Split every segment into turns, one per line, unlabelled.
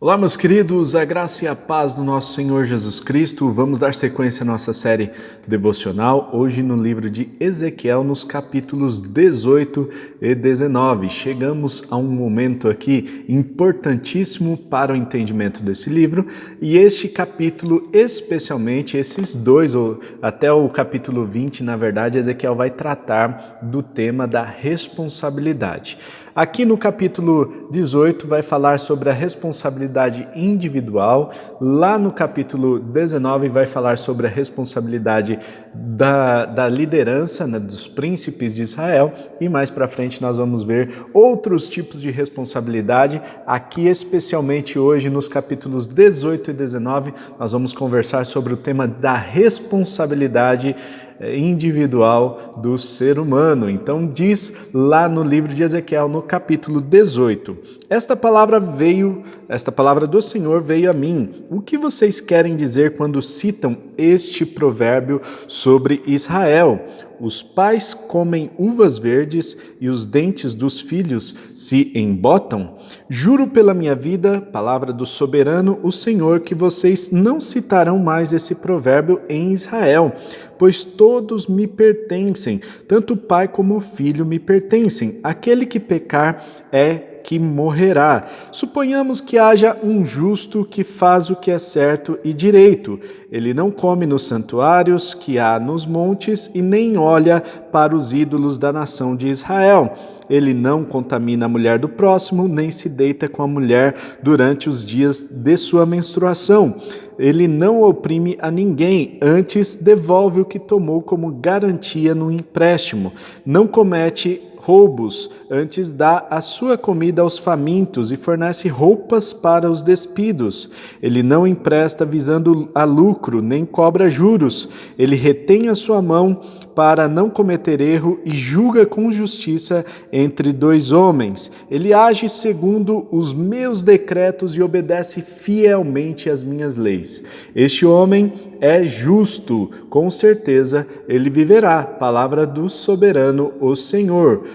Olá, meus queridos, a graça e a paz do nosso Senhor Jesus Cristo. Vamos dar sequência à nossa série devocional, hoje no livro de Ezequiel, nos capítulos 18 e 19. Chegamos a um momento aqui importantíssimo para o entendimento desse livro, e este capítulo, especialmente esses dois, ou até o capítulo 20, na verdade, Ezequiel vai tratar do tema da responsabilidade. Aqui no capítulo 18 vai falar sobre a responsabilidade individual, lá no capítulo 19 vai falar sobre a responsabilidade da liderança, né, dos príncipes de Israel, e mais para frente nós vamos ver outros tipos de responsabilidade. Aqui especialmente hoje nos capítulos 18 e 19 nós vamos conversar sobre o tema da responsabilidade individual do ser humano. Então diz lá no livro de Ezequiel, no capítulo 18, esta palavra do Senhor veio a mim. O que vocês querem dizer quando citam este provérbio sobre Israel? Os pais comem uvas verdes e os dentes dos filhos se embotam? Juro pela minha vida, palavra do soberano, o Senhor, que vocês não citarão mais esse provérbio em Israel, pois todos me pertencem, tanto o pai como o filho me pertencem. Aquele que pecar que morrerá. Suponhamos que haja um justo que faz o que é certo e direito. Ele não come nos santuários que há nos montes e nem olha para os ídolos da nação de Israel. Ele não contamina a mulher do próximo, nem se deita com a mulher durante os dias de sua menstruação. Ele não oprime a ninguém, antes devolve o que tomou como garantia no empréstimo. Não comete roubos, antes dá a sua comida aos famintos e fornece roupas para os despidos. Ele não empresta visando a lucro, nem cobra juros. Ele retém a sua mão para não cometer erro e julga com justiça entre dois homens. Ele age segundo os meus decretos e obedece fielmente às minhas leis. Este homem é justo, com certeza ele viverá. Palavra do soberano, o Senhor.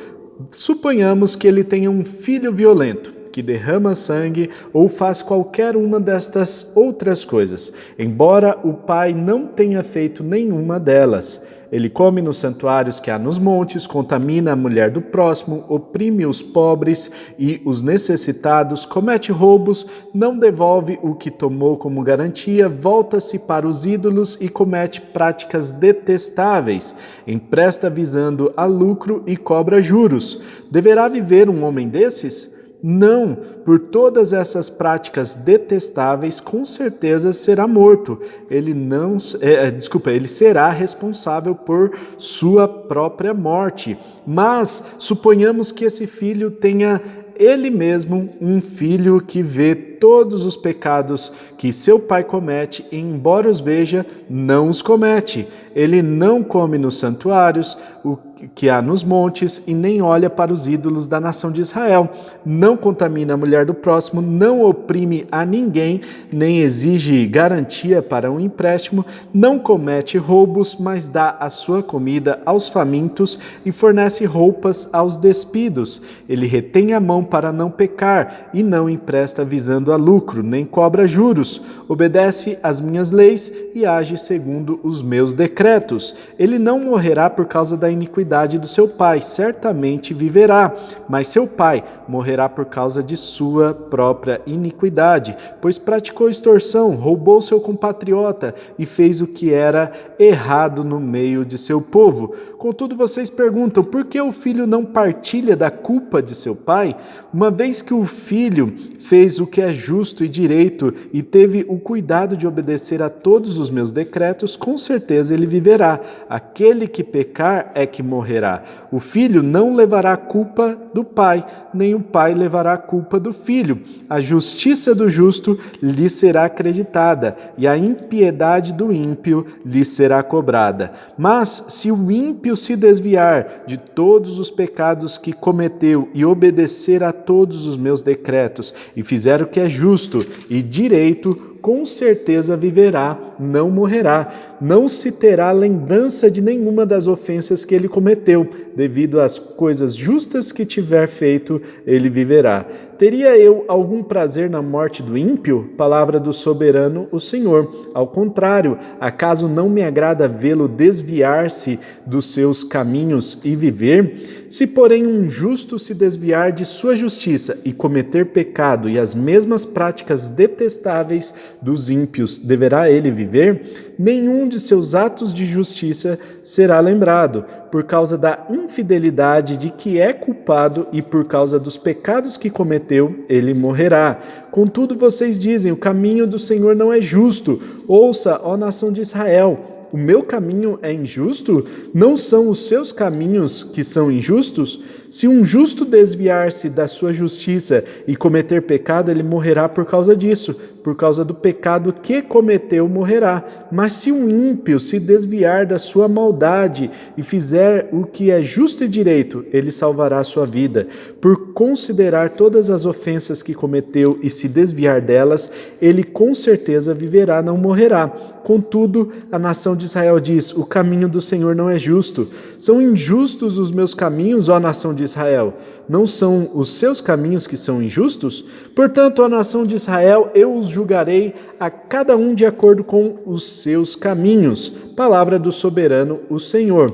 Suponhamos que ele tenha um filho violento, que derrama sangue ou faz qualquer uma destas outras coisas, embora o pai não tenha feito nenhuma delas. Ele come nos santuários que há nos montes, contamina a mulher do próximo, oprime os pobres e os necessitados, comete roubos, não devolve o que tomou como garantia, volta-se para os ídolos e comete práticas detestáveis, empresta visando a lucro e cobra juros. Deverá viver um homem desses? Não, por todas essas práticas detestáveis, com certeza será morto. Ele será responsável por sua própria morte. Mas suponhamos que esse filho tenha ele mesmo um filho que vê todos os pecados que seu pai comete e, embora os veja, não os comete. Ele não come nos santuários, o que há nos montes, e nem olha para os ídolos da nação de Israel. Não contamina a mulher do próximo, não oprime a ninguém, nem exige garantia para um empréstimo, não comete roubos, mas dá a sua comida aos famintos e fornece roupas aos despidos. Ele retém a mão para não pecar e não empresta visando a lucro, nem cobra juros. Obedece às minhas leis e age segundo os meus decretos. Ele não morrerá por causa da iniquidade do seu pai, certamente viverá, mas seu pai morrerá por causa de sua própria iniquidade, pois praticou extorsão, roubou seu compatriota e fez o que era errado no meio de seu povo. Contudo, vocês perguntam, por que o filho não partilha da culpa de seu pai? Uma vez que o filho fez o que é justo e direito e teve o cuidado de obedecer a todos os meus decretos, com certeza ele viverá. Aquele que pecar é que morrerá. O filho não levará a culpa do pai, nem o pai levará a culpa do filho. A justiça do justo lhe será acreditada, e a impiedade do ímpio lhe será cobrada. Mas se o ímpio se desviar de todos os pecados que cometeu e obedecer a todos os meus decretos, e fizer o que é justo e direito, com certeza viverá, não morrerá. Não se terá lembrança de nenhuma das ofensas que ele cometeu. Devido às coisas justas que tiver feito, ele viverá. Teria eu algum prazer na morte do ímpio? Palavra do soberano, o Senhor. Ao contrário, acaso não me agrada vê-lo desviar-se dos seus caminhos e viver? Se, porém, um justo se desviar de sua justiça e cometer pecado e as mesmas práticas detestáveis dos ímpios, deverá ele viver? Nenhum de seus atos de justiça será lembrado, por causa da infidelidade de que é culpado e por causa dos pecados que cometeu, ele morrerá. Contudo, vocês dizem, o caminho do Senhor não é justo. Ouça, ó nação de Israel. O meu caminho é injusto? Não são os seus caminhos que são injustos? Se um justo desviar-se da sua justiça e cometer pecado, ele morrerá por causa disso. Por causa do pecado que cometeu, morrerá. Mas se um ímpio se desviar da sua maldade e fizer o que é justo e direito, ele salvará a sua vida. Por considerar todas as ofensas que cometeu e se desviar delas, ele com certeza viverá, não morrerá. Contudo, a nação de Israel diz, o caminho do Senhor não é justo. São injustos os meus caminhos, ó nação de Israel. Não são os seus caminhos que são injustos? Portanto, ó nação de Israel, eu os julgarei a cada um de acordo com os seus caminhos. Palavra do soberano, o Senhor.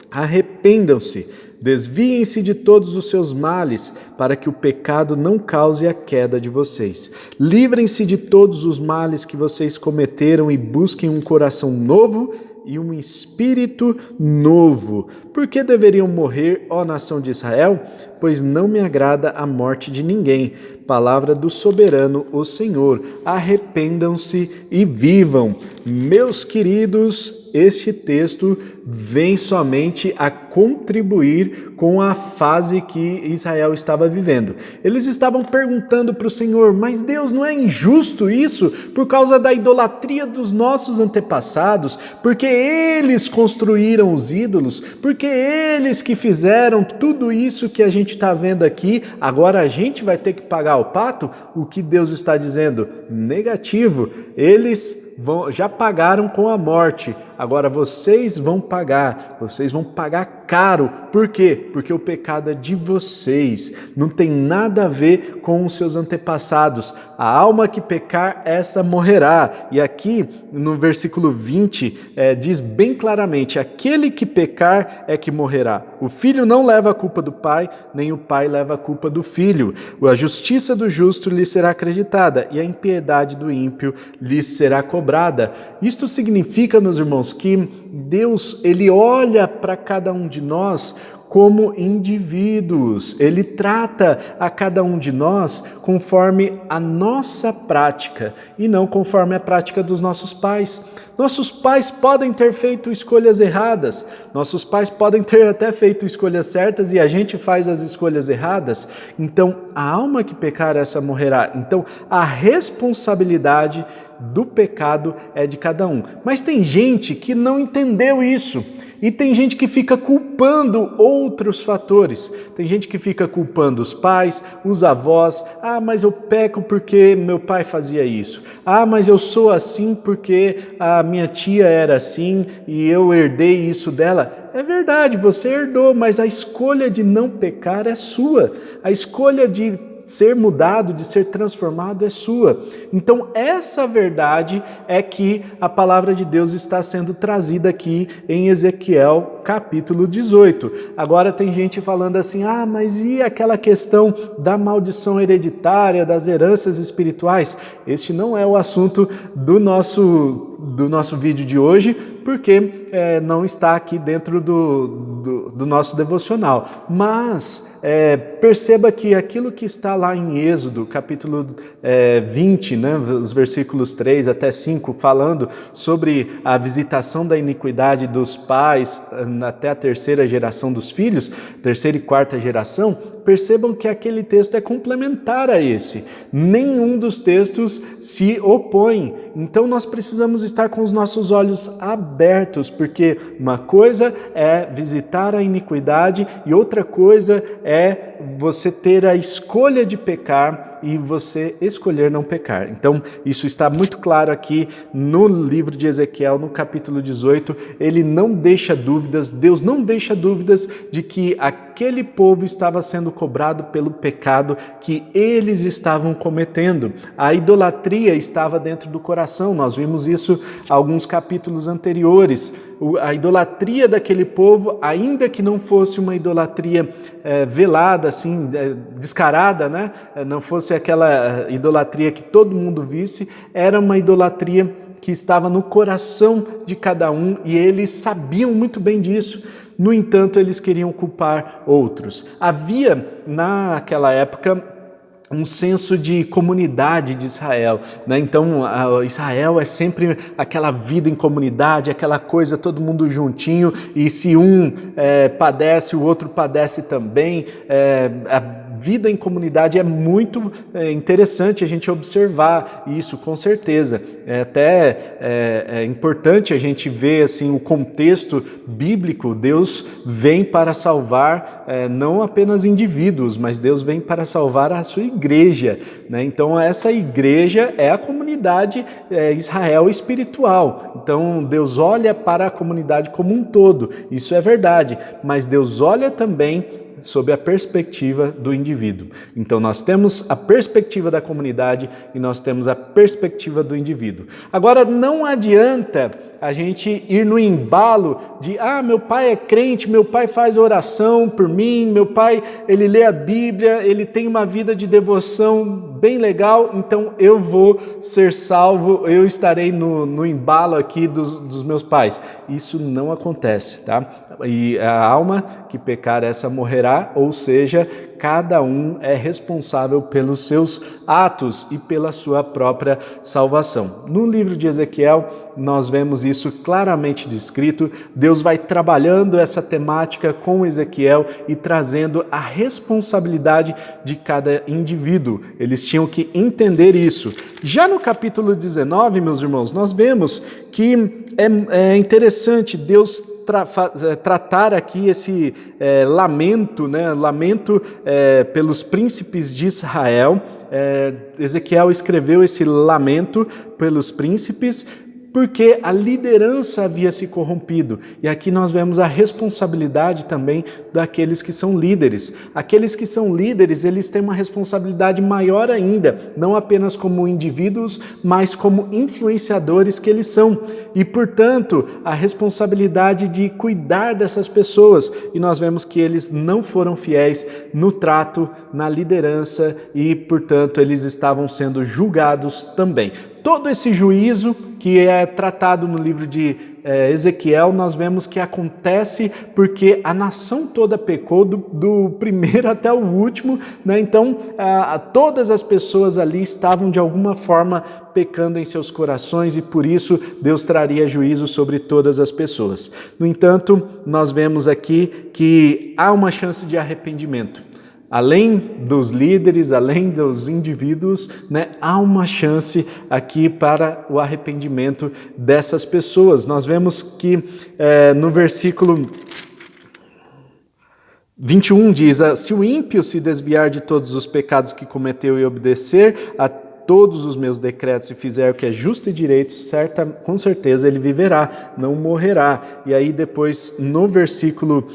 Arrependam-se, desviem-se de todos os seus males, para que o pecado não cause a queda de vocês. Livrem-se de todos os males que vocês cometeram e busquem um coração novo e um espírito novo. Por que deveriam morrer, ó nação de Israel? Pois não me agrada a morte de ninguém. Palavra do soberano, o Senhor. Arrependam-se e vivam. Meus queridos, este texto vem somente a contribuir com a fase que Israel estava vivendo. Eles estavam perguntando para o Senhor, mas Deus, não é injusto isso? Por causa da idolatria dos nossos antepassados? Porque eles construíram os ídolos? Porque eles que fizeram tudo isso que a gente está vendo aqui, agora a gente vai ter que pagar o pato? O que Deus está dizendo? Negativo. Eles já pagaram com a morte, agora vocês vão pagar caro. Por quê? Porque o pecado é de vocês, não tem nada a ver com os seus antepassados. A alma que pecar, essa morrerá. E aqui no versículo 20 diz bem claramente, aquele que pecar é que morrerá. O filho não leva a culpa do pai, nem o pai leva a culpa do filho. A justiça do justo lhe será acreditada e a impiedade do ímpio lhe será cobrada. Isto significa, meus irmãos, que Deus, ele olha para cada um de nós como indivíduos. Ele trata a cada um de nós conforme a nossa prática e não conforme a prática dos nossos pais. Nossos pais podem ter feito escolhas erradas, nossos pais podem ter até feito escolhas certas e a gente faz as escolhas erradas. Então, a alma que pecar, essa morrerá. Então, a responsabilidade do pecado é de cada um. Mas tem gente que não entendeu isso. E tem gente que fica culpando outros fatores. Tem gente que fica culpando os pais, os avós. Ah, mas eu peco porque meu pai fazia isso. Ah, mas eu sou assim porque a minha tia era assim e eu herdei isso dela. É verdade, você herdou, mas a escolha de não pecar é sua. A escolha de ser mudado, de ser transformado é sua. Então essa verdade é que a palavra de Deus está sendo trazida aqui em Ezequiel capítulo 18. Agora tem gente falando assim, ah, mas e aquela questão da maldição hereditária, das heranças espirituais? Este não é o assunto do nosso vídeo de hoje, porque não está aqui dentro do nosso devocional. Mas perceba que aquilo que está lá em Êxodo, capítulo 20, né, os versículos 3 até 5, falando sobre a visitação da iniquidade dos pais até a terceira geração dos filhos, terceira e quarta geração, percebam que aquele texto é complementar a esse. Nenhum dos textos se opõe. Então nós precisamos estar com os nossos olhos abertos, porque uma coisa é visitar a iniquidade e outra coisa é você ter a escolha de pecar e você escolher não pecar. Então, isso está muito claro aqui no livro de Ezequiel, no capítulo 18. Ele não deixa dúvidas, Deus não deixa dúvidas de que aquele povo estava sendo cobrado pelo pecado que eles estavam cometendo. A idolatria estava dentro do coração, nós vimos isso alguns capítulos anteriores. A idolatria daquele povo, ainda que não fosse uma idolatria velada, assim, descarada, né? Não fosse aquela idolatria que todo mundo visse, era uma idolatria que estava no coração de cada um e eles sabiam muito bem disso. No entanto, eles queriam culpar outros. Havia, naquela época, um senso de comunidade de Israel, né? Então, Israel é sempre aquela vida em comunidade, aquela coisa, todo mundo juntinho, e se um padece, o outro padece também. A vida em comunidade é muito interessante a gente observar isso, com certeza. É importante a gente ver assim, o contexto bíblico. Deus vem para salvar não apenas indivíduos, mas Deus vem para salvar a sua igreja, né? Então essa igreja é a comunidade Israel espiritual. Então Deus olha para a comunidade como um todo, isso é verdade, mas Deus olha também sob a perspectiva do indivíduo. Então nós temos a perspectiva da comunidade e nós temos a perspectiva do indivíduo. Agora não adianta a gente ir no embalo de meu pai é crente, meu pai faz oração por mim, meu pai ele lê a Bíblia, ele tem uma vida de devoção bem legal, então eu vou ser salvo, eu estarei no embalo aqui dos meus pais. Isso não acontece, tá? E a alma que pecar essa morrerá, ou seja, cada um é responsável pelos seus atos e pela sua própria salvação. No livro de Ezequiel, nós vemos isso claramente descrito. Deus vai trabalhando essa temática com Ezequiel e trazendo a responsabilidade de cada indivíduo. Eles tinham que entender isso. Já no capítulo 19, meus irmãos, nós vemos que é interessante Deus tratar aqui esse lamento, né? Lamento pelos príncipes de Israel. Ezequiel escreveu esse lamento pelos príncipes porque a liderança havia se corrompido. E aqui nós vemos a responsabilidade também daqueles que são líderes. Aqueles que são líderes, eles têm uma responsabilidade maior ainda, não apenas como indivíduos, mas como influenciadores que eles são. E, portanto, a responsabilidade de cuidar dessas pessoas. E nós vemos que eles não foram fiéis no trato, na liderança e, portanto, eles estavam sendo julgados também. Todo esse juízo que é tratado no livro de Ezequiel, nós vemos que acontece porque a nação toda pecou, do primeiro até o último, né? Então, todas as pessoas ali estavam de alguma forma pecando em seus corações e por isso Deus traria juízo sobre todas as pessoas. No entanto, nós vemos aqui que há uma chance de arrependimento. Além dos líderes, além dos indivíduos, né, há uma chance aqui para o arrependimento dessas pessoas. Nós vemos que no versículo 21 diz: se o ímpio se desviar de todos os pecados que cometeu e obedecer a todos os meus decretos e fizer o que é justo e direito, com certeza ele viverá, não morrerá. E aí depois, no versículo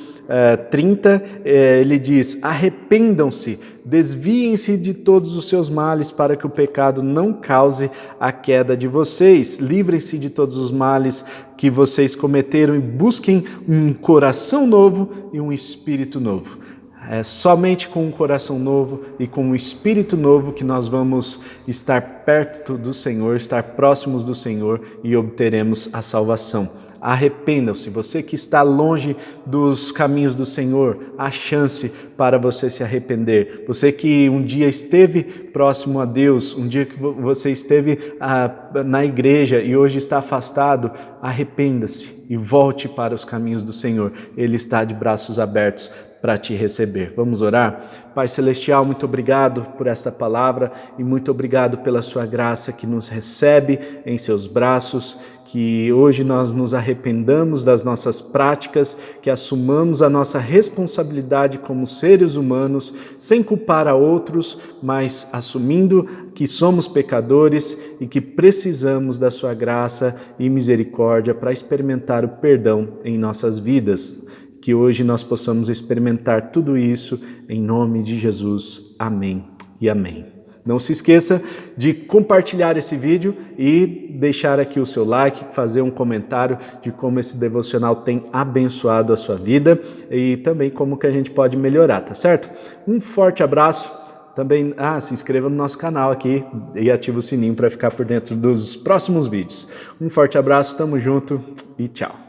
30, ele diz: arrependam-se, desviem-se de todos os seus males para que o pecado não cause a queda de vocês. Livrem-se de todos os males que vocês cometeram e busquem um coração novo e um espírito novo. É somente com um coração novo e com um espírito novo que nós vamos estar perto do Senhor, estar próximos do Senhor e obteremos a salvação. Arrependam-se, você que está longe dos caminhos do Senhor, há chance para você se arrepender. Você que um dia esteve próximo a Deus, um dia que você esteve na igreja e hoje está afastado, arrependa-se e volte para os caminhos do Senhor. Ele está de braços abertos para te receber. Vamos orar? Pai Celestial, muito obrigado por esta palavra e muito obrigado pela sua graça que nos recebe em seus braços, que hoje nós nos arrependamos das nossas práticas, que assumamos a nossa responsabilidade como seres humanos, sem culpar a outros, mas assumindo que somos pecadores e que precisamos da sua graça e misericórdia para experimentar o perdão em nossas vidas. que hoje nós possamos experimentar tudo isso em nome de Jesus. Amém e amém. Não se esqueça de compartilhar esse vídeo e deixar aqui o seu like, fazer um comentário de como esse devocional tem abençoado a sua vida e também como que a gente pode melhorar, tá certo? Um forte abraço. Também, se inscreva no nosso canal aqui e ative o sininho para ficar por dentro dos próximos vídeos. Um forte abraço, tamo junto e tchau.